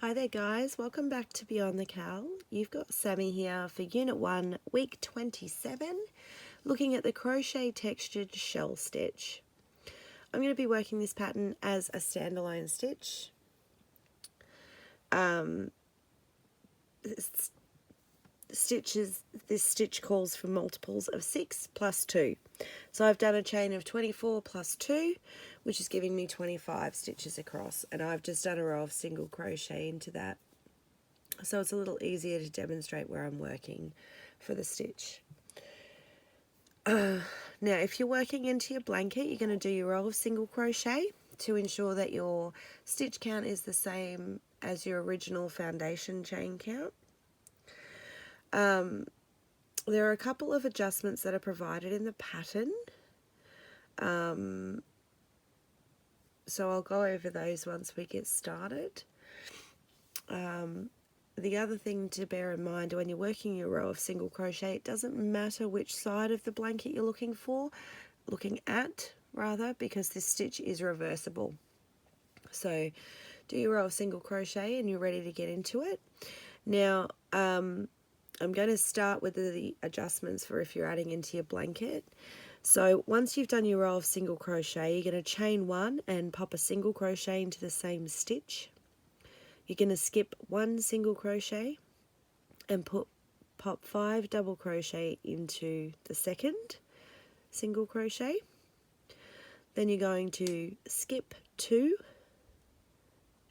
Hi there guys, welcome back to Beyond the Cowl. You've got Sammy here for Unit 1, Week 27, looking at the crochet textured shell stitch. I'm going to be working this pattern as a standalone stitch. This stitch calls for multiples of 6 plus 2. So I've done a chain of 24 plus 2, which is giving me 25 stitches across, and I've just done a row of single crochet into that. So it's a little easier to demonstrate where I'm working for the stitch. Now if you're working into your blanket, you're going to do your row of single crochet to ensure that your stitch count is the same as your original foundation chain count. There are a couple of adjustments that are provided in the pattern, so I'll go over those once we get started. The other thing to bear in mind when you're working your row of single crochet, it doesn't matter which side of the blanket you're looking at, because this stitch is reversible. So do your row of single crochet and you're ready to get into it. Now I'm going to start with the adjustments for if you're adding into your blanket. So once you've done your row of single crochet, you're going to chain 1 and pop a single crochet into the same stitch. You're going to skip 1 single crochet and pop 5 double crochet into the second single crochet. Then you're going to skip 2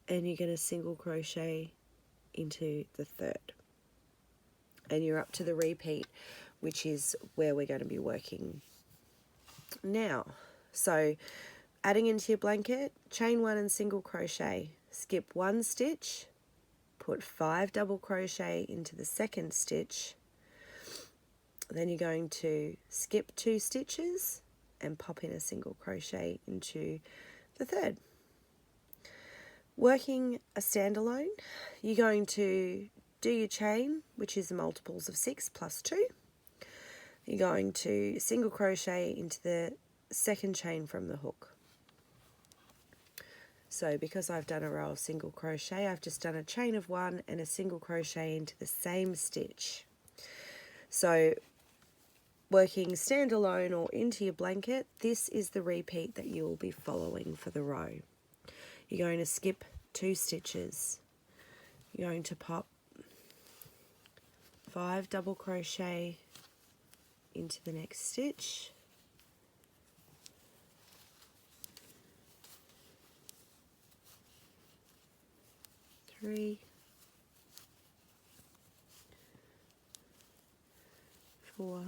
and you're going to single crochet into the third. And you're up to the repeat, which is where we're going to be working now. So adding into your blanket, chain 1 and single crochet, skip 1 stitch, put 5 double crochet into the second stitch, then you're going to skip 2 stitches and pop in a single crochet into the third. Working a standalone, you're going to do your chain, which is the multiples of 6 plus 2. You're going to single crochet into the second chain from the hook. So because I've done a row of single crochet, I've just done a chain of 1 and a single crochet into the same stitch. So working standalone or into your blanket, this is the repeat that you will be following for the row. You're going to skip 2 stitches. You're going to pop 5 double crochet into the next stitch. Three, 4,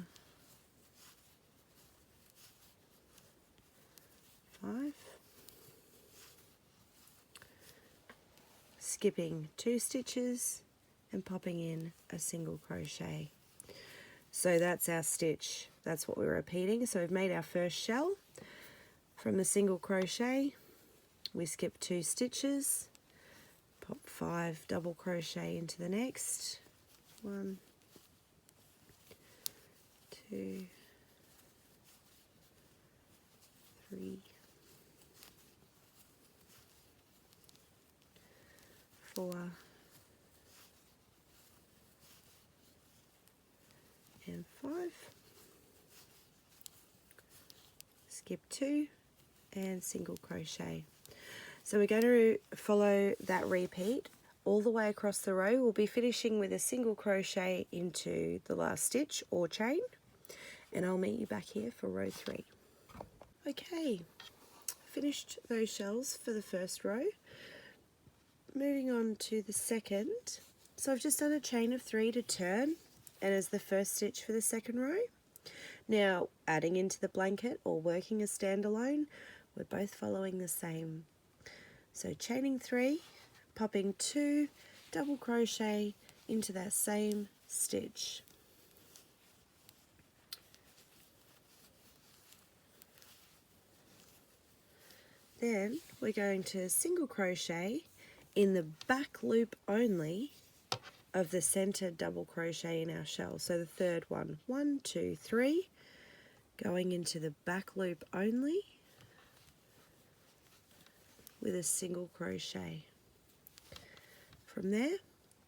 5. Skipping 2 stitches and popping in a single crochet. So that's our stitch. That's what we're repeating. So we've made our first shell. From the single crochet, we skip 2 stitches, pop 5 double crochet into the next. 1, 2, 3, 4, and 5. Skip 2 and single crochet. So we're going to follow that repeat all the way across the row. We'll be finishing with a single crochet into the last stitch or chain, and I'll meet you back here for row 3. Okay, finished those shells for the first row. Moving on to the second. So I've just done a chain of 3 to turn and as the first stitch for the second row. Now adding into the blanket or working a standalone, we're both following the same. So chaining 3, popping 2 double crochet into that same stitch. Then we're going to single crochet in the back loop only of the center double crochet in our shell. So the third one, 1, 2, 3, going into the back loop only with a single crochet. From there,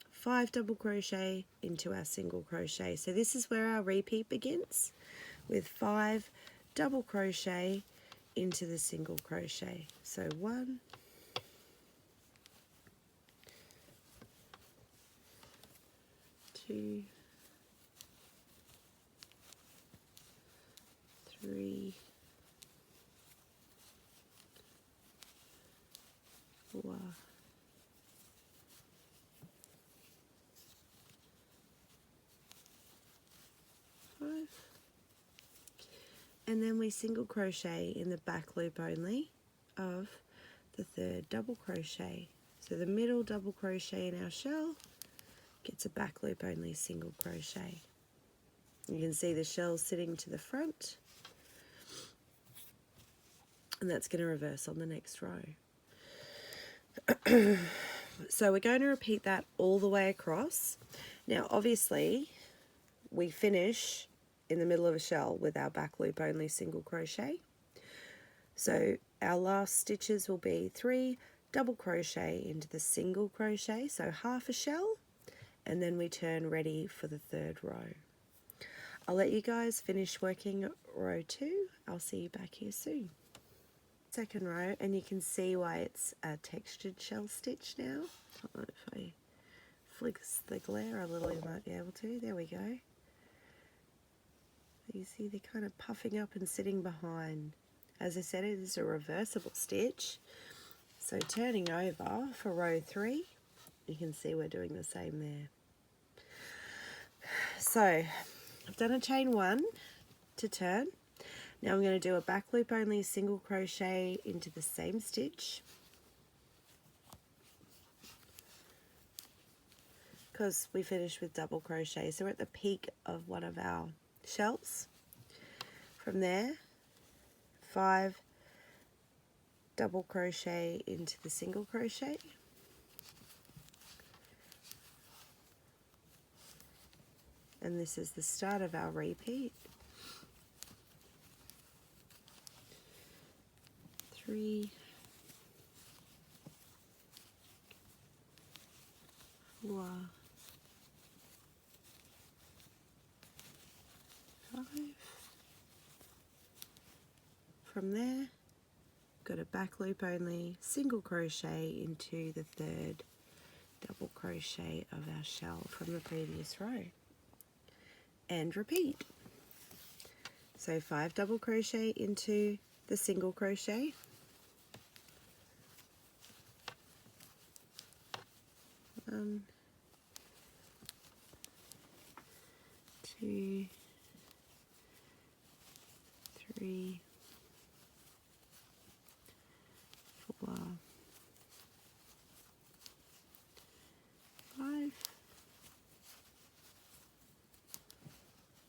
5 double crochet into our single crochet. So this is where our repeat begins, with 5 double crochet into the single crochet. So 1, 2, 3, 4, 5, and then we single crochet in the back loop only of the 3rd double crochet. So the middle double crochet in our shell gets a back loop only single crochet. You can see the shell sitting to the front, and that's going to reverse on the next row. So we're going to repeat that all the way across. Now obviously we finish in the middle of a shell with our back loop only single crochet. So our last stitches will be 3 double crochet into the single crochet, so half a shell, and then we turn ready for the 3rd row. I'll let you guys finish working row 2. I'll see you back here soon. 2nd row, and you can see why it's a textured shell stitch now. I don't know if I flicks the glare a little, you might be able to. There we go. You see they're kind of puffing up and sitting behind. As I said, it is a reversible stitch. So turning over for row 3, you can see we're doing the same there. So I've done a chain 1 to turn. Now I'm going to do a back loop only single crochet into the same stitch, because we finished with double crochet. So we're at the peak of one of our shells. From there, 5 double crochet into the single crochet, and this is the start of our repeat. 3, 4, 5. From there, got a back loop only single crochet into the 3rd double crochet of our shell from the previous row, and repeat. So 5 double crochet into the single crochet, 1, 2, 3, 4, 5,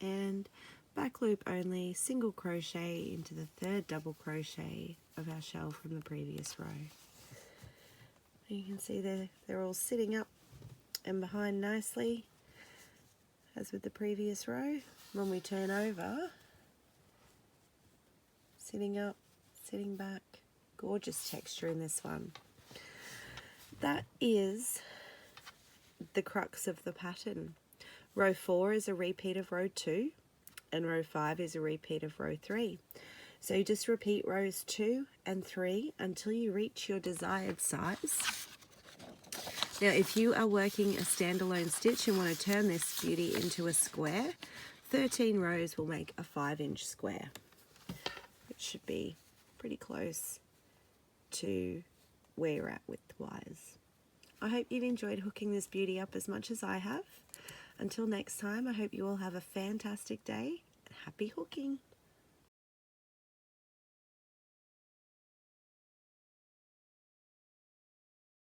and back loop only single crochet into the 3rd double crochet of our shell from the previous row. You can see they're all sitting up and behind nicely, as with the previous row. When we turn over, sitting up, sitting back, gorgeous texture in this one. That is the crux of the pattern. Row 4 is a repeat of row 2, and row 5 is a repeat of row 3. So you just repeat rows 2 and 3 until you reach your desired size. Now if you are working a standalone stitch and want to turn this beauty into a square, 13 rows will make a 5-inch square, which should be pretty close to where you're at width-wise. I hope you've enjoyed hooking this beauty up as much as I have. Until next time, I hope you all have a fantastic day. Happy hooking!